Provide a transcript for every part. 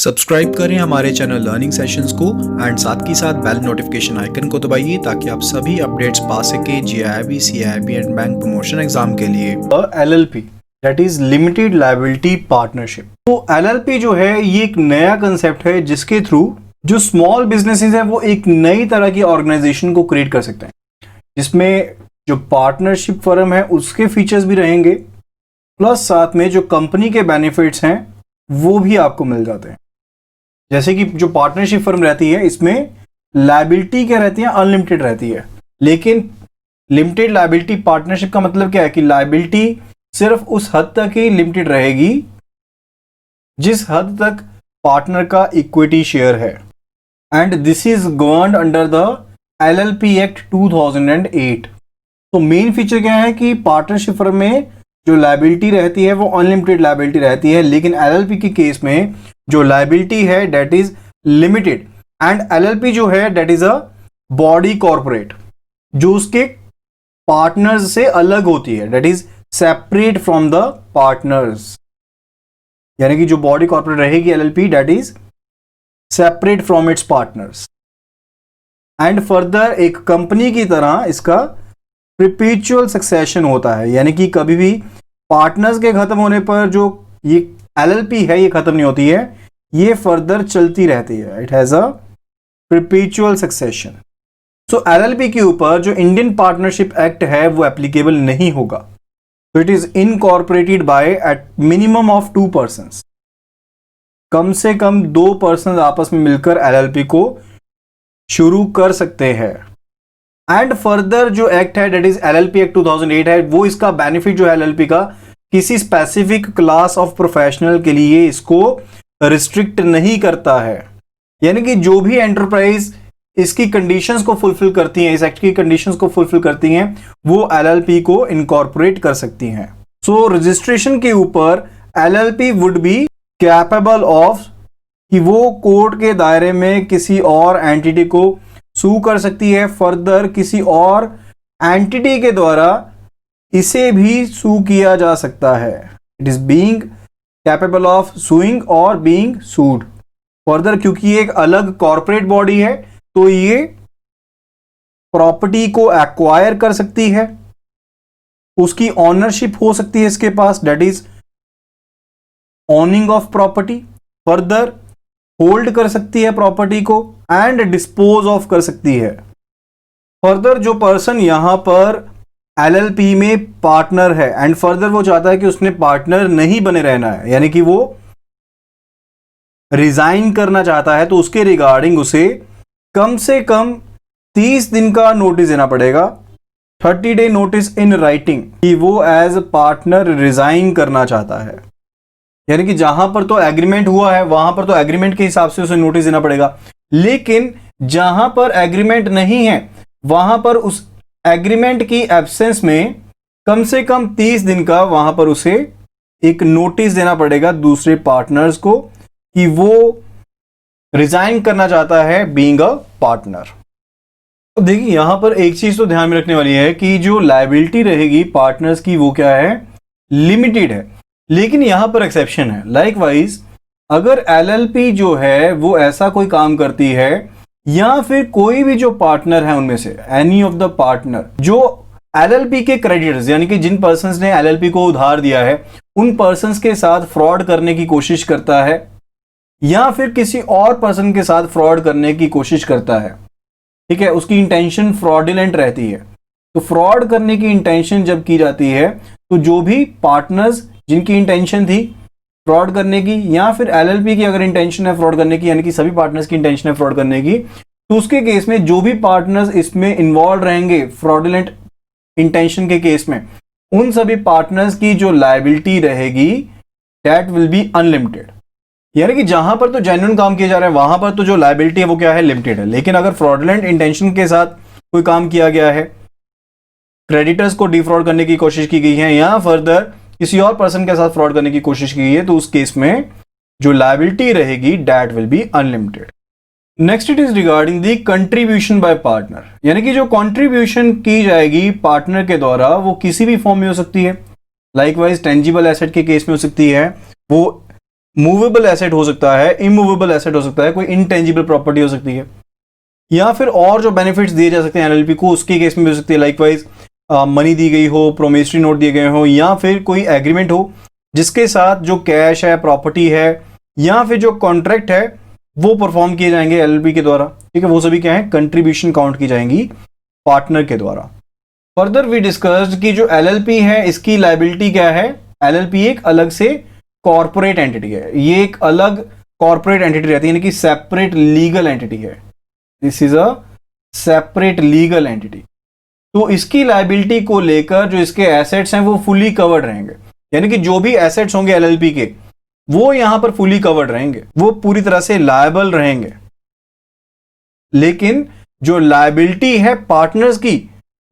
Subscribe करें हमारे channel learning sessions को एंड साथ ही साथ बेल नोटिफिकेशन आइकन को दबाइए ताकि आप सभी अपडेट्स पा सके GIB, CIB and bank promotion exam के लिए। LLP that is limited liability partnership. तो LLP जो है ये एक नया कंसेप्ट है जिसके थ्रू जो स्मॉल बिजनेसेस है वो एक नई तरह की ऑर्गेनाइजेशन को क्रिएट कर सकते हैं, जिसमें जो पार्टनरशिप फर्म है उसके फीचर्स भी रहेंगे, प्लस साथ में जो कंपनी के बेनिफिट्स हैं वो भी आपको मिल जाते हैं। जैसे कि जो पार्टनरशिप फर्म रहती है इसमें लायबिलिटी क्या रहती है, अनलिमिटेड रहती है। लेकिन लिमिटेड लायबिलिटी पार्टनरशिप का मतलब क्या है कि लायबिलिटी सिर्फ उस हद तक ही लिमिटेड रहेगी जिस हद तक पार्टनर का इक्विटी शेयर है, and this is governed under the LLP act 2008। तो मेन फीचर क्या है कि पार्टनरशिप फर्म में जो लायबिलिटी रहती है वो अनलिमिटेड लायबिलिटी रहती है, लेकिन LLP के केस में जो लायबिलिटी है that is limited, and LLP जो है that is a body corporate जो उसके पार्टनर्स से अलग होती है, that is separate from the partners. यानी कि जो बॉडी कॉर्पोरेट रहेगी LLP that is separate from its partners, and further एक कंपनी की तरह इसका परपेचुअल सक्सेशन होता है। यानी कि कभी भी पार्टनर्स के खत्म होने पर जो ये LLP है ये खत्म नहीं होती है, ये फर्दर चलती रहती है। It has a perpetual succession. So LLP के ऊपर जो इंडियन पार्टनरशिप एक्ट है वो एप्लीकेबल नहीं होगा। तो it is incorporated by at minimum of 2 persons। कम से कम 2 persons आपस में मिलकर LLP को शुरू कर सकते हैं। एंड फर्दर जो एक्ट है डेट इज LLP एक्ट 2008 है, वो इसका बेनिफिट जो है LLP का किसी स्पेसिफिक क्लास ऑफ प्रोफेशनल के लिए इसको रिस्ट्रिक्ट नहीं करता है। यानी कि जो भी एंटरप्राइज इसकी कंडीशंस को फुलफिल करती हैं, इस एक्ट की कंडीशंस को फुलफिल करती हैं, वो LLP को इनकॉर्पोरेट कर सकती हैं। सो रजिस्ट्रेशन के ऊपर LLP would be capable of कि वो कोर्ट के दायरे में किसी और एंटिटी को सू कर सकती है, फर्दर किसी और एंटिटी के द्वारा इसे भी सू किया जा सकता है। It is being capable of sewing और बीइंग सूड फर्दर, क्योंकि ये एक अलग कॉर्पोरेट बॉडी है तो ये प्रॉपर्टी को एक्वायर कर सकती है, उसकी ऑनरशिप हो सकती है इसके पास, that is owning of property, further hold कर सकती है प्रॉपर्टी को एंड डिस्पोज ऑफ कर सकती है। फर्दर जो पर्सन यहां पर LLP में पार्टनर है एंड फर्दर वो चाहता है कि उसने पार्टनर नहीं बने रहना है, यानी कि वो रिजाइन करना चाहता है, तो उसके रिगार्डिंग उसे कम से कम 30 दिन का नोटिस देना पड़ेगा, 30 डे नोटिस इन राइटिंग, कि वो एज पार्टनर रिजाइन करना चाहता है। यानी कि जहां पर तो एग्रीमेंट हुआ है वहां पर तो एग्रीमेंट के हिसाब से उसे नोटिस देना पड़ेगा, लेकिन जहां पर एग्रीमेंट नहीं है वहां पर उस एग्रीमेंट की एब्सेंस में कम से कम 30 दिन का वहां पर उसे एक नोटिस देना पड़ेगा दूसरे पार्टनर्स को कि वो रिजाइन करना चाहता है बीइंग अ पार्टनर। तो देखिए यहां पर एक चीज तो ध्यान में रखने वाली है कि जो लायबिलिटी रहेगी पार्टनर्स की वो क्या है, लिमिटेड है, लेकिन यहां पर एक्सेप्शन है। लाइकवाइज अगर LLP जो है वो ऐसा कोई काम करती है या फिर कोई भी जो पार्टनर है उनमें से एनी ऑफ द पार्टनर जो LLP के क्रेडिटर्स यानी कि जिन पर्सन्स ने LLP को उधार दिया है उन पर्सन्स के साथ फ्रॉड करने की कोशिश करता है या फिर किसी और पर्सन के साथ फ्रॉड करने की कोशिश करता है, ठीक है, उसकी इंटेंशन फ्रॉडुलेंट रहती है। तो फ्रॉड करने की इंटेंशन जब की जाती है तो जो भी पार्टनर्स जिनकी इंटेंशन थी फ्रॉड करने की या फिर LLP की अगर इंटेंशन है फ्रॉड करने की, यानी कि सभी पार्टनर्स की इंटेंशन है फ्रॉड करने की, तो उसके केस में जो भी पार्टनर्स इसमें इन्वॉल्व रहेंगे फ्रॉडुलेंट इंटेंशन के केस में, उन सभी पार्टनर्स की जो लायबिलिटी रहेगी दैट विल बी अनलिमिटेड। यानी कि जहां पर तो जेन्युइन काम किया जा रहा है वहां पर तो जो लायबिलिटी है वो क्या है, लिमिटेड है, लेकिन अगर फ्रॉडुलेंट इंटेंशन के साथ कोई काम किया गया है, क्रेडिटर्स को डिफ्रॉड करने की कोशिश की गई है या फर्दर किसी और पर्सन के साथ फ्रॉड करने की कोशिश की गई है, तो उस केस में जो लायबिलिटी रहेगी that will be unlimited. Next it is regarding the contribution by partner, यानी कि जो कंट्रीब्यूशन की जाएगी पार्टनर के द्वारा वो किसी भी फॉर्म में हो सकती है। लाइकवाइज टेंजिबल एसेट के केस में हो सकती है, वो मूवेबल एसेट हो सकता है, इमूवेबल एसेट हो सकता है, कोई इंटेंजिबल प्रॉपर्टी हो सकती है, या फिर और जो बेनिफिट्स दिए जा सकते हैं एलएलपी को उसके केस में भी हो सकती है। लाइकवाइज मनी दी गई हो, प्रोमिसरी नोट दिए गए हो, या फिर कोई एग्रीमेंट हो जिसके साथ जो कैश है, प्रॉपर्टी है, या फिर जो कॉन्ट्रैक्ट है वो परफॉर्म किए जाएंगे एलएलपी के द्वारा। ठीक है, वो सभी क्या है, कंट्रीब्यूशन काउंट की जाएंगी पार्टनर के द्वारा। फर्दर वी डिस्कस्ड कि जो एलएलपी है इसकी लायबिलिटी क्या है। एलएलपी एक अलग से कॉर्पोरेट एंटिटी है, ये एक अलग कॉर्पोरेट एंटिटी रहती है, यानी कि सेपरेट लीगल एंटिटी है। This is a separate legal entity. तो इसकी लायबिलिटी को लेकर जो इसके एसेट्स हैं वो फुली कवर्ड रहेंगे, यानी कि जो भी एसेट्स होंगे एलएलपी के वो यहां पर फुली कवर्ड रहेंगे, वो पूरी तरह से लायबल रहेंगे। लेकिन जो लायबिलिटी है पार्टनर्स की,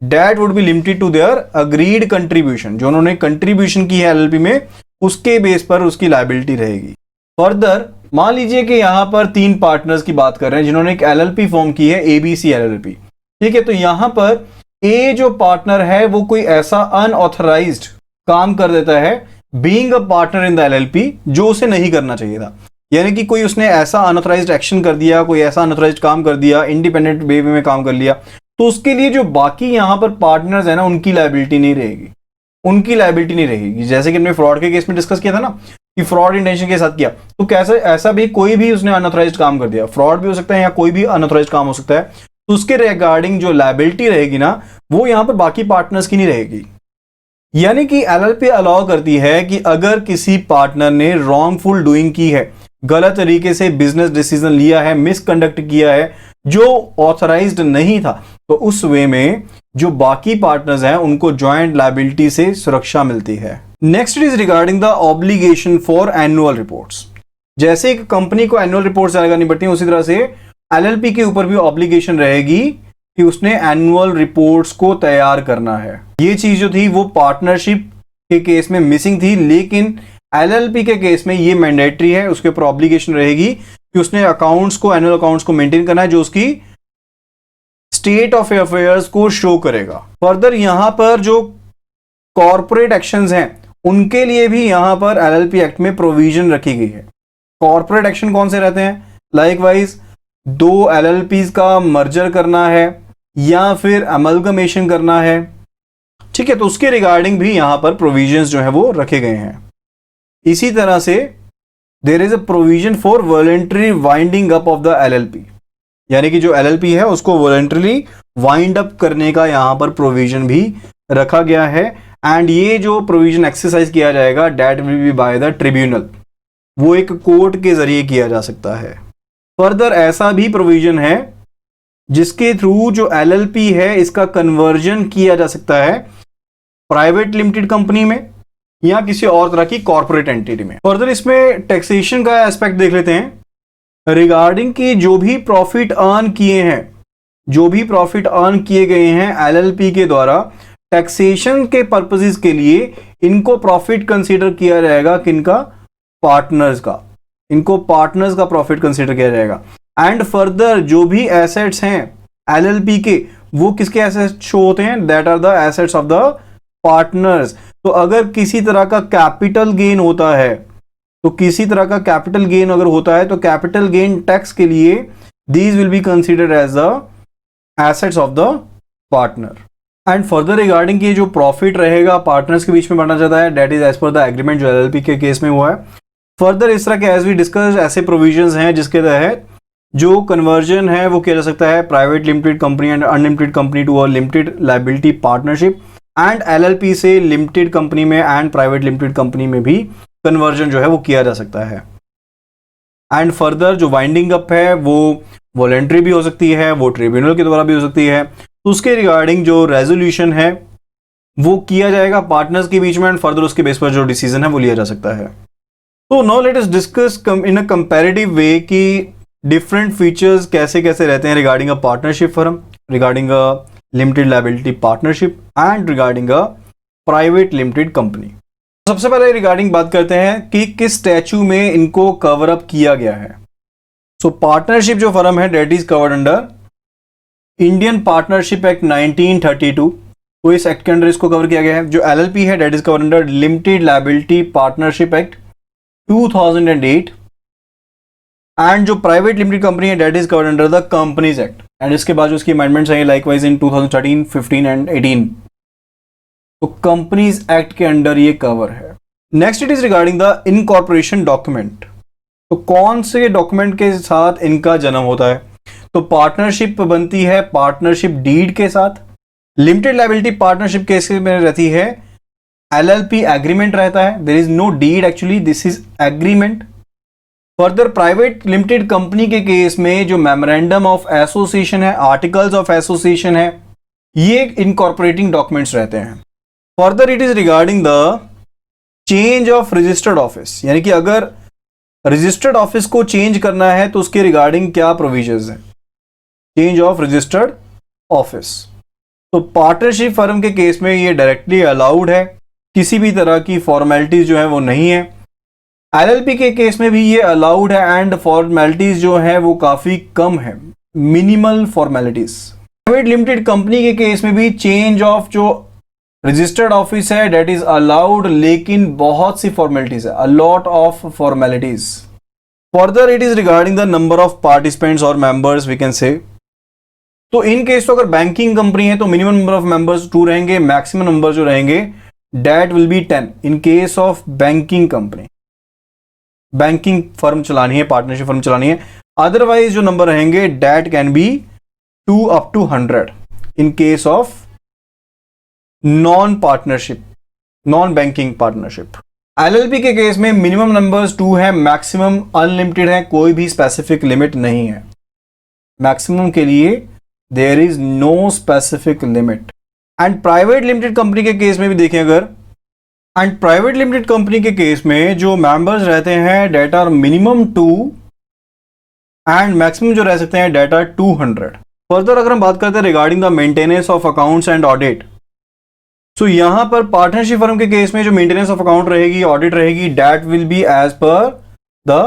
that would be limited to their agreed contribution, जो उन्होंने कंट्रीब्यूशन की है एलएलपी में उसके बेस पर उसकी लायबिलिटी रहेगी। फर्दर मान लीजिए कि यहां पर 3 पार्टनर्स की बात कर रहे हैं जिन्होंने एक एलएलपी फॉर्म की है, एबीसी एलएलपी। ठीक है, तो यहां पर ए जो पार्टनर है वो कोई ऐसा अनऑथराइज्ड काम कर देता है being a partner in the LLP, जो उसे नहीं करना चाहिए था। यानी कि कोई उसने ऐसा अनऑथराइज्ड एक्शन कर दिया, कोई ऐसा अनऑथराइज्ड काम कर दिया, इंडिपेंडेंट वे में काम कर लिया, तो उसके लिए जो बाकी यहां पर पार्टनर्स है ना उनकी लायबिलिटी नहीं रहेगी, उनकी लायबिलिटी नहीं रहेगी। जैसे कि हमने फ्रॉड के केस में डिस्कस किया था ना कि फ्रॉड इंटेंशन के साथ किया, तो कैसे ऐसा भी कोई भी उसने अनऑथराइज्ड काम कर दिया, फ्रॉड भी हो सकता है या कोई भी अनऑथराइज्ड काम हो सकता है, तो उसके रिगार्डिंग जो लायबिलिटी रहेगी ना वो यहां पर बाकी पार्टनर्स की नहीं रहेगी। यानी कि एलएलपी अलाउ करती है कि अगर किसी पार्टनर ने रॉन्गफुल डूइंग की है, गलत तरीके से बिजनेस डिसीजन लिया है, मिसकंडक्ट किया है जो ऑथराइज्ड नहीं था, तो उस वे में जो बाकी पार्टनर्स हैं उनको जॉइंट लायबिलिटी से सुरक्षा मिलती है। Next is regarding the obligation for annual reports. जैसे एक कंपनी को एनुअल रिपोर्ट्स तैयार करनी पड़ती है, उसी तरह से एलएलपी के ऊपर भी ऑब्लिगेशन रहेगी कि उसने एनुअल रिपोर्ट्स को तैयार करना है। ये चीज जो थी वो पार्टनरशिप के केस में मिसिंग थी, लेकिन एलएलपी के केस में ये मैंडेटरी है, उसके ऊपर ऑब्लिगेशन रहेगी कि उसने अकाउंट्स को, एनुअल अकाउंट्स को मेंटेन करना है जो उसकी स्टेट ऑफ अफेयर्स को शो करेगा। फर्दर यहां पर जो कॉर्पोरेट एक्शंस हैं उनके लिए भी यहां पर एलएलपी एक्ट में प्रोविजन रखी गई है। कॉर्पोरेट एक्शन कौन से रहते हैं, लाइकवाइज 2 एलएलपीज का मर्जर करना है या फिर अमलगमेशन करना है। ठीक है, तो उसके रिगार्डिंग भी यहां पर प्रोविजंस जो है वो रखे गए हैं। इसी तरह से there is a provision for voluntary winding up of the LLP, यानी कि जो एलएलपी है उसको वॉलंटरी वाइंड अप करने का यहां पर प्रोविजन भी रखा गया है। एंड ये जो प्रोविजन एक्सरसाइज किया जाएगा that will be by the tribunal, वो एक कोर्ट के जरिए किया जा सकता है। फर्दर ऐसा भी प्रोविजन है जिसके थ्रू जो एलएलपी है इसका कन्वर्जन किया जा सकता है प्राइवेट लिमिटेड कंपनी में या किसी और तरह की कॉर्पोरेट एंटिटी में। फर्दर इसमें टैक्सेशन का एस्पेक्ट देख लेते हैं रिगार्डिंग कि जो भी प्रॉफिट अर्न किए हैं, जो भी प्रॉफिट अर्न किए गए हैं एलएलपी के द्वारा, टैक्सेशन के पर्पसेस के लिए इनको प्रॉफिट कंसीडर किया जाएगा, किनका, पार्टनर्स का, इनको पार्टनर्स का प्रॉफिट कंसीडर किया जाएगा। एंड फर्दर जो भी एसेट्स हैं एलएलपी के वो किसके एसेट्स शो होते हैं, that are the assets of the partners. तो अगर किसी तरह का कैपिटल गेन होता है, तो किसी तरह का कैपिटल गेन अगर होता है तो कैपिटल गेन टैक्स के लिए these will be considered as the assets of the partner. And further regarding ये जो प्रॉफिट रहेगा पार्टनर्स के बीच में बढ़ना चाहता है, that is as per the agreement जो एलएलपी के केस में हुआ है। फर्दर इस तरह के एज वी डिस्कस ऐसे प्रोविजंस हैं जिसके तहत जो कन्वर्जन है वो किया जा सकता है private limited company and unlimited company to a limited liability partnership, and LLP से लिमिटेड कंपनी में एंड प्राइवेट लिमिटेड कंपनी में भी कन्वर्जन जो है वो किया जा सकता है। एंड फर्दर जो वाइंडिंग अप है वो वॉलंटरी भी हो सकती है, वो ट्रिब्यूनल के द्वारा भी हो सकती है। तो उसके रिगार्डिंग जो रेजोल्यूशन है वो किया जाएगा पार्टनर्स के बीच में, एंड फर्दर उसके बेस पर जो डिसीजन है वो लिया जा सकता है। तो now let us discuss in a comparative way कि डिफरेंट फीचर्स कैसे कैसे रहते हैं regarding a partnership firm, regarding a limited liability partnership and regarding a private limited company. सबसे पहले रिगार्डिंग बात करते हैं कि किस स्टैच्यू में इनको कवर अप किया गया है। सो पार्टनरशिप जो फर्म है that is covered under Indian partnership act 1932, तो इस एक्ट के अंडर इसको कवर किया गया है। जो एलएलपी है that is covered under limited liability partnership act 2008 and जो प्राइवेट लिमिटेड कंपनी है that is covered under the companies act and इसके बाद जो उसकी अमेंडमेंट्स आई लाइकवाइज इन 2013, 15 एंड 18, तो कंपनीज एक्ट के अंडर ये कवर है। Next it is regarding the incorporation document. तो कौन से डॉक्यूमेंट के साथ इनका जन्म होता है? तो पार्टनरशिप बनती है पार्टनरशिप डीड के साथ। लिमिटेड लायबिलिटी पार्टनरशिप केस में रहती है LLP एग्रीमेंट रहता है, there is no deed actually, this is agreement. Further private limited company के केस में जो मेमोरेंडम ऑफ एसोसिएशन है, आर्टिकल्स ऑफ एसोसिएशन है, ये इनकॉर्पोरेटिंग डॉक्यूमेंट्स रहते हैं। Further it is regarding the change of registered office, यानी कि अगर रजिस्टर्ड ऑफिस को चेंज करना है तो उसके रिगार्डिंग क्या प्रोविजंस हैं? Change of registered office. तो पार्टनरशिप फर्म के केस में ये डायरेक्टली अलाउड है, किसी भी तरह की फॉर्मेलिटीज जो है वो नहीं है। LLP के केस में भी ये अलाउड है एंड फॉर्मेलिटीज जो है वो काफी कम है, minimal formalities. Private limited company के केस में भी चेंज ऑफ जो रजिस्टर्ड ऑफिस है डेट इज अलाउड, लेकिन बहुत सी फॉर्मेलिटीज है, a lot of formalities. Further it is regarding the number of participants और मेंबर्स वी कैन से। तो इन केस तो अगर बैंकिंग कंपनी है तो मिनिमम नंबर ऑफ मेंबर्स 2 रहेंगे, मैक्सिमम नंबर जो रहेंगे that will be 10 in case of banking company. Banking firm चलानी है, पार्टनरशिप फर्म चलानी है, अदरवाइज जो नंबर रहेंगे date can be 2 up to 100 in case of non partnership, non banking partnership. LLP के केस में मिनिमम नंबर्स 2 है, maximum unlimited है, कोई भी स्पेसिफिक लिमिट नहीं है। मैक्सिमम के लिए there is no specific limit. And private limited company के केस में भी देखें अगर, एंड प्राइवेट लिमिटेड कंपनी के केस में जो मेंबर्स रहते हैं that are minimum 2 and maximum जो रह सकते हैं डेट आर 200। फर्दर अगर हम बात करते हैं regarding the maintenance of accounts and audit, so यहां पर पार्टनरशिप फर्म के केस में जो मेंटेनेंस ऑफ अकाउंट रहेगी, ऑडिट रहेगी, that will be as per the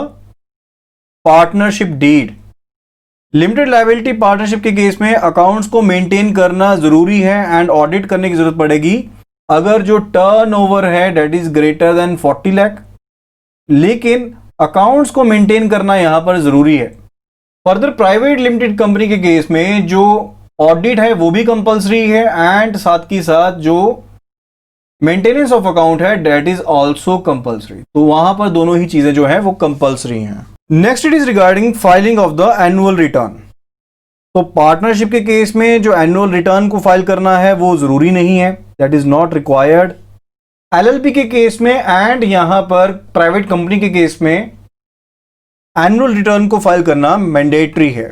partnership deed. Limited liability partnership के केस में अकाउंट्स को मेंटेन करना जरूरी है एंड ऑडिट करने की जरूरत पड़ेगी अगर जो टर्नओवर है that is greater than 40 lakh, लेकिन अकाउंट्स को मेंटेन करना यहां पर जरूरी है। फर्दर प्राइवेट लिमिटेड कंपनी के केस में जो ऑडिट है वो भी कंपलसरी है एंड साथ की साथ जो मेंटेनेंस ऑफ अकाउंट है डेट इज आल्सो कंपलसरी। तो वहां पर दोनों ही चीजें जो है वो कंपलसरी हैं। Next it is regarding filing of the annual return. तो पार्टनरशिप के केस में जो एनुअल रिटर्न को फाइल करना है वो जरूरी नहीं है, that is not required. LLP के केस में एंड यहां पर प्राइवेट कंपनी के केस में एनुअल रिटर्न को फाइल करना मैंडेटरी है।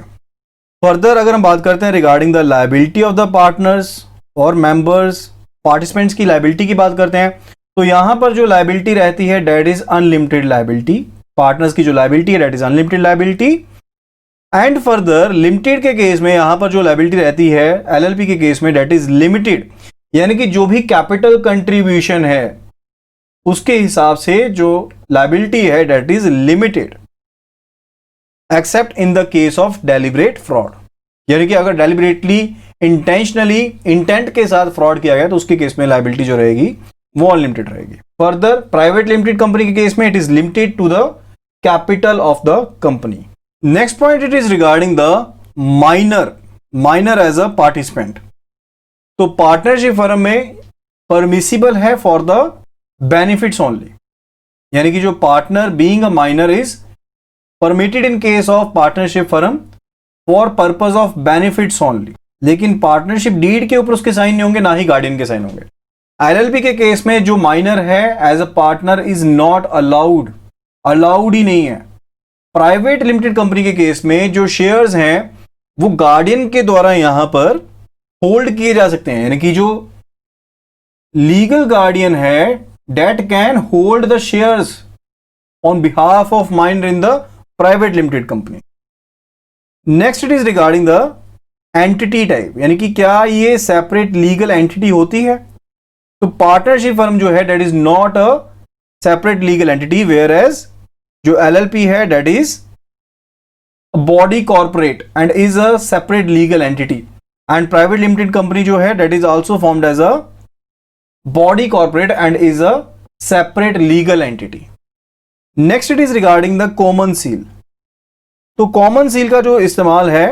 फर्दर अगर हम बात करते हैं regarding the liability of the partners और मेंबर्स, पार्टिसिपेंट्स की लायबिलिटी की बात करते हैं, तो यहां पर जो लायबिलिटी रहती है that is unlimited liability. Partners की जो लायबिलिटी है that is unlimited liability. And further limited के केस में यहां पर जो लायबिलिटी रहती है LLP के केस में डेट इज लिमिटेड, यानी कि जो भी कैपिटल कंट्रीब्यूशन है उसके हिसाब से जो लायबिलिटी है that is limited, except in the case of deliberate fraud, यानी कि अगर डेलिबरेटली इंटेंशनली इंटेंट के साथ फ्रॉड किया गया तो उसके केस में लायबिलिटी जो रहेगी वो अनलिमिटेड रहेगी। फर्दर प्राइवेट लिमिटेड कंपनी के केस में it is limited to the capital of the company. Next point it is regarding the minor as a participant. तो पार्टनरशिप फर्म में परमिसिबल है फॉर द बेनिफिट्स ओनली, यानी कि जो partner being a minor is permitted in case of partnership firm for purpose of benefits only, लेकिन partnership deed के ऊपर उसके साइन नहीं होंगे, ना ही गार्डियन के साइन होंगे। LLP के केस में जो माइनर है as a partner is not allowed ही नहीं है। प्राइवेट लिमिटेड कंपनी के केस में जो शेयर्स हैं वो गार्डियन के द्वारा यहां पर होल्ड किए जा सकते हैं, यानी कि जो लीगल गार्डियन है date can hold the shares on behalf of minor in the private limited company. Next it is regarding the entity type, यानी कि क्या ये सेपरेट लीगल एंटिटी होती है? तो पार्टनरशिप फर्म जो है that is not a separate legal entity, whereas जो LLP है that is body corporate and is a separate legal entity, and private limited company जो है that is also formed as a body corporate and is a separate legal entity. Next it is regarding the common seal. तो common seal का जो इस्तेमाल है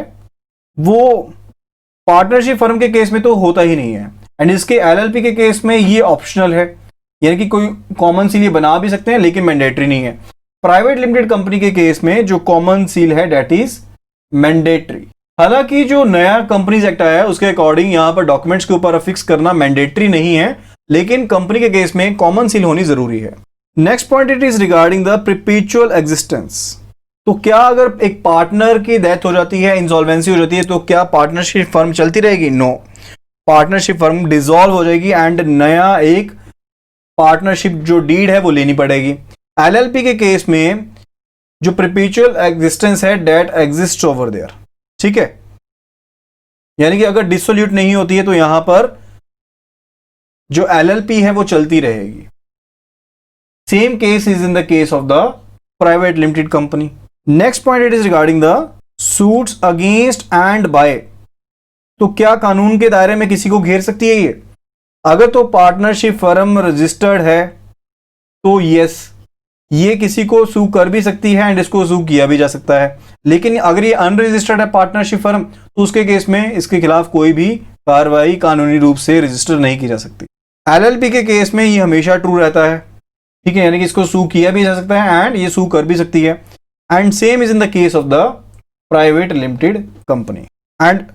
वो partnership firm के case में तो होता ही नहीं है, एंड इसके एलएलपी के केस में ये ऑप्शनल है, यानी कि कोई कॉमन सील ये बना भी सकते हैं लेकिन मैंडेटरी नहीं है। प्राइवेट लिमिटेड कंपनी के केस में जो कॉमन सील है डेट इज मैंडेटरी। हालांकि जो नया कंपनीज एक्ट आया है उसके अकॉर्डिंग यहां पर डॉक्यूमेंट्स के ऊपर अफिक्स करना मैंडेटरी नहीं है, लेकिन कंपनी के केस में कॉमन सील होनी जरूरी है। Next point it is regarding the perpetual existence. तो क्या अगर एक पार्टनर की डेथ हो जाती है, इंसॉल्वेंसी हो जाती है, तो क्या पार्टनरशिप फर्म चलती रहेगी? नो, पार्टनरशिप फर्म डिसॉल्व हो जाएगी एंड नया एक पार्टनरशिप जो डीड है वो लेनी पड़ेगी। एलएलपी के केस में जो परपेचुअल एग्जिस्टेंस है डेट एग्जिस्ट ओवर देयर, ठीक है, यानी कि अगर डिसोल्यूट नहीं होती है तो यहां पर जो एलएलपी है वो चलती रहेगी। Same case is in the case of the private limited company. Next point it is regarding the suits against and by. तो क्या कानून के दायरे में किसी को घेर सकती है ये? अगर तो पार्टनरशिप फर्म रजिस्टर्ड है तो यस, ये किसी को सू कर भी सकती है एंड इसको सू किया भी जा सकता है। लेकिन अगर ये अनरजिस्टर्ड है पार्टनरशिप फर्म तो उसके केस में इसके खिलाफ कोई भी कार्रवाई कानूनी रूप से रजिस्टर नहीं की जा सकती। एलएलपी के केस में ये हमेशा ट्रू रहता है, ठीक है, यानी कि इसको सू किया भी जा सकता है एंड ये सू कर भी सकती है। And same is in the case of the private limited company. And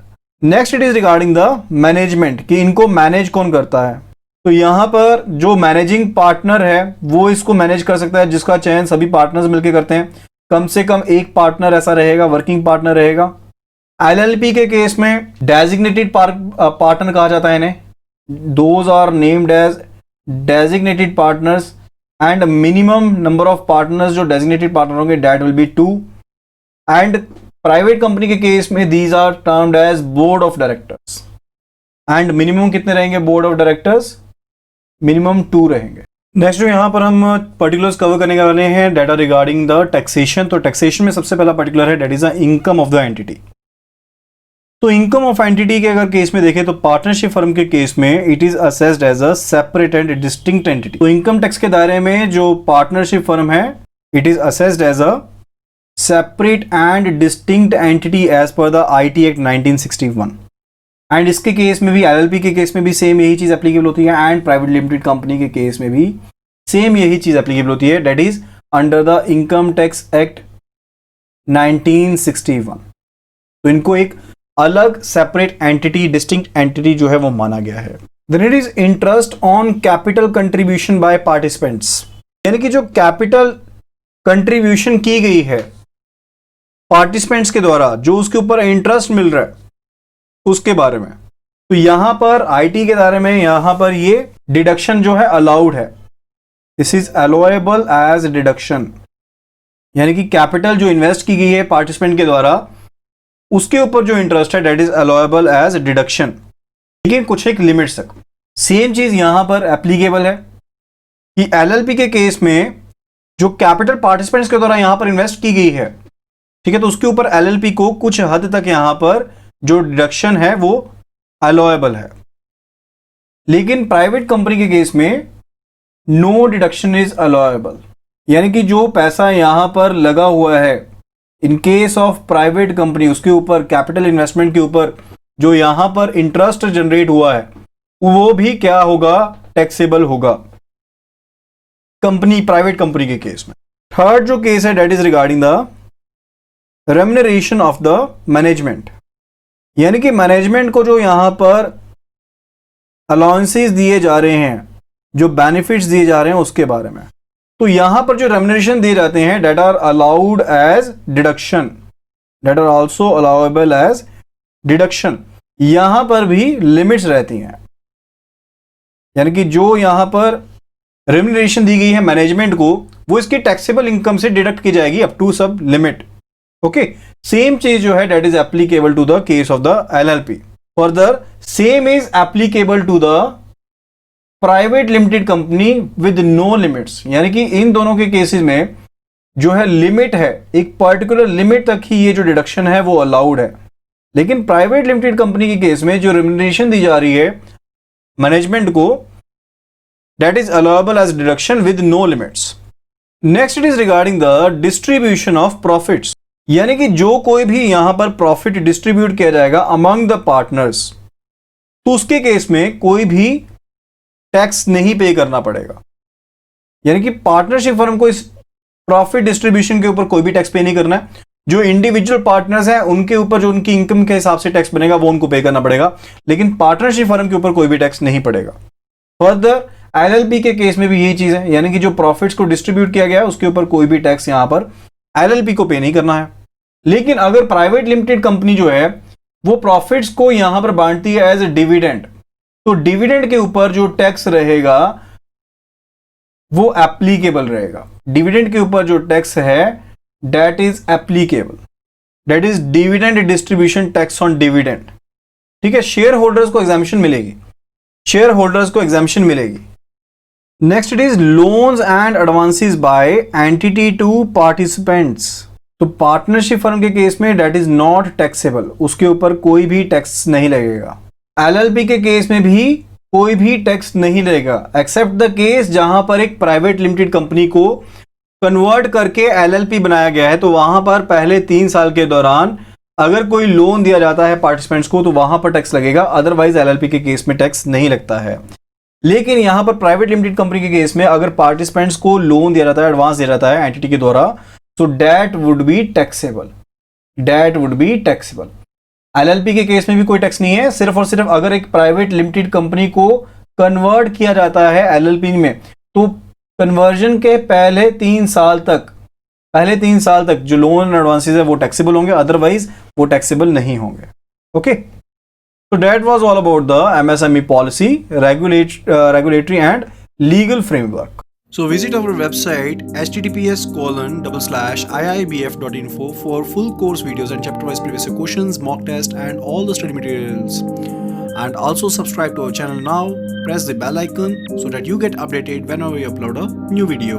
next it is regarding the management, कि इनको मैनेज कौन करता है। तो यहां पर जो मैनेजिंग पार्टनर है वो इसको मैनेज कर सकता है, जिसका चयन सभी पार्टनर्स मिलकर करते हैं। कम से कम एक पार्टनर ऐसा रहेगा, वर्किंग पार्टनर रहेगा। एलएलपी के केस में डेजिग्नेटेड पार्टनर कहा जाता है इन्हें। Those are named as designated partners and minimum number of partners जो डेजिग्नेटेड पार्टनर होंगे that will be 2। And private company के केस में these are termed as board of directors. And minimum कितने रहेंगे बोर्ड ऑफ डायरेक्टर्स? मिनिमम 2 रहेंगे। Next जो यहां पर हम पर्टिकुलर्स कवर करने वाले हैं डेटा रिगार्डिंग द टैक्सेशन। तो टैक्सेशन में सबसे पहला पर्टिकुलर है that is the income of the entity. तो इनकम ऑफ एंटिटी के अगर केस में देखें तो पार्टनरशिप फर्म के केस में it is assessed as a separate and distinct entity. तो इनकम टैक्स के दायरे में जो पार्टनरशिप फर्म है it is assessed as a separate and distinct entity as per the IT act 1961। And इसके case में भी एलएलपी के केस में भी सेम यही चीज एप्लीकेबल होती है एंड प्राइवेट लिमिटेड कंपनी के केस में भी सेम यही चीज एप्लीकेबल होती है, that is under the income tax act 1961। तो इनको एक अलग सेपरेट एंटिटी, डिस्टिंक्ट एंटिटी जो है वो माना गया है। Then it is interest on capital contribution by participants, यानी कि जो कैपिटल कंट्रीब्यूशन की गई है पार्टिसिपेंट्स के द्वारा, जो उसके ऊपर इंटरेस्ट मिल रहा है उसके बारे में। तो यहां पर आईटी के दायरे में यहां पर ये डिडक्शन जो है अलाउड है। This is allowable as deduction, यानी कि कैपिटल जो इन्वेस्ट की गई है पार्टिसिपेंट के द्वारा उसके ऊपर जो इंटरेस्ट है that is allowable as deduction, लेकिन कुछ एक लिमिट्स तक। सेम चीज यहां पर एप्लीकेबल है कि एलएलपी के केस में जो कैपिटल पार्टिसिपेंट्स के द्वारा यहां पर इन्वेस्ट की गई है, ठीक है, तो उसके ऊपर एलएलपी को कुछ हद तक यहां पर जो डिडक्शन है वो अलाउएबल है। लेकिन प्राइवेट कंपनी के केस में नो डिडक्शन इज अलाउएबल, यानी कि जो पैसा यहां पर लगा हुआ है इन केस ऑफ प्राइवेट कंपनी उसके ऊपर कैपिटल इन्वेस्टमेंट के ऊपर जो यहां पर इंटरेस्ट जनरेट हुआ है वो भी क्या होगा? टैक्सेबल होगा कंपनी, प्राइवेट कंपनी के केस में। थर्ड जो केस है that is regarding the remuneration of the management, यानी कि मैनेजमेंट को जो यहां पर अलाउंसेस दिए जा रहे हैं, जो बेनिफिट्स दिए जा रहे हैं उसके बारे में। तो यहां पर जो रेम्युनरेशन दिए जाते हैं that are allowed as deduction, that are also allowable as deduction. यहां पर भी लिमिट्स रहती हैं, यानी कि जो यहां पर रेम्युनरेशन दी गई है मैनेजमेंट को वो इसकी टैक्सेबल इनकम से डिडक्ट की जाएगी up to sub limit. Okay, same चीज जो है that is applicable to the case of the LLP. Further same is applicable to the private limited company with no limits, यानी कि इन दोनों के केसेस में जो है लिमिट है, एक पर्टिकुलर लिमिट तक ही ये जो डिडक्शन है वो अलाउड है। लेकिन प्राइवेट लिमिटेड कंपनी के केस में जो रेम्युनरेशन दी जा रही है मैनेजमेंट को that is allowable as deduction with no limits. Next it is regarding the distribution of profits, यानी कि जो कोई भी यहां पर प्रॉफिट डिस्ट्रीब्यूट किया जाएगा अमंग द पार्टनर्स, तो उसके केस में कोई भी टैक्स नहीं पे करना पड़ेगा। यानी कि पार्टनरशिप फर्म को इस प्रॉफिट डिस्ट्रीब्यूशन के ऊपर कोई भी टैक्स पे नहीं करना है। जो इंडिविजुअल पार्टनर्स हैं उनके ऊपर जो उनकी इनकम के हिसाब से टैक्स बनेगा वो उनको पे करना पड़ेगा, लेकिन पार्टनरशिप फर्म के ऊपर कोई भी टैक्स नहीं पड़ेगा। फर्दर एलएलपी के केस में भी यही चीज है, यानी कि जो प्रॉफिट्स को डिस्ट्रीब्यूट किया गया है उसके ऊपर कोई भी टैक्स यहां पर एलएलपी को पे नहीं करना है। लेकिन अगर प्राइवेट लिमिटेड कंपनी जो है वो प्रॉफिट्स को यहां पर बांटती है एज ए डिविडेंड, तो डिविडेंड के ऊपर जो टैक्स रहेगा वो एप्लीकेबल रहेगा। डिविडेंड के ऊपर जो टैक्स है that is applicable, that is dividend distribution tax on dividend. ठीक है, शेयर होल्डर्स को एग्जामिशन मिलेगी, शेयर होल्डर्स को एग्जामिशन मिलेगी। Next it is loans and advances by entity to participants. तो पार्टनरशिप फर्म के केस में दैट इज नॉट टैक्सेबल, उसके ऊपर कोई भी टैक्स नहीं लगेगा। एलएलपी के केस में भी कोई भी टैक्स नहीं लगेगा एक्सेप्ट द केस जहां पर एक प्राइवेट लिमिटेड कंपनी को कन्वर्ट करके एलएलपी बनाया गया है, तो वहां पर पहले 3 साल के दौरान अगर कोई लोन दिया जाता है पार्टिसिपेंट्स को तो वहां पर टैक्स लगेगा, अदरवाइज एलएलपी के केस में टैक्स नहीं लगता है। लेकिन यहां पर प्राइवेट लिमिटेड कंपनी के केस में अगर पार्टिसिपेंट्स को लोन दिया जाता है, एडवांस दिया जाता है एंटिटी के द्वारा, तो that would be taxable, that would be taxable. LLP के केस में भी कोई टैक्स नहीं है, सिर्फ और सिर्फ अगर एक प्राइवेट लिमिटेड कंपनी को कन्वर्ट किया जाता है एलएलपी में, तो कन्वर्जन के पहले 3 साल तक जो लोन एडवांसेस है वो टैक्सेबल होंगे, अदरवाइज वो टैक्सेबल नहीं होंगे। Okay, so that was all about the MSME policy, regulatory and legal framework. So visit our website https://iibf.info for full course videos and chapter-wise previous year questions, mock test and all the study materials. And also subscribe to our channel now, press the bell icon so that you get updated whenever we upload a new video.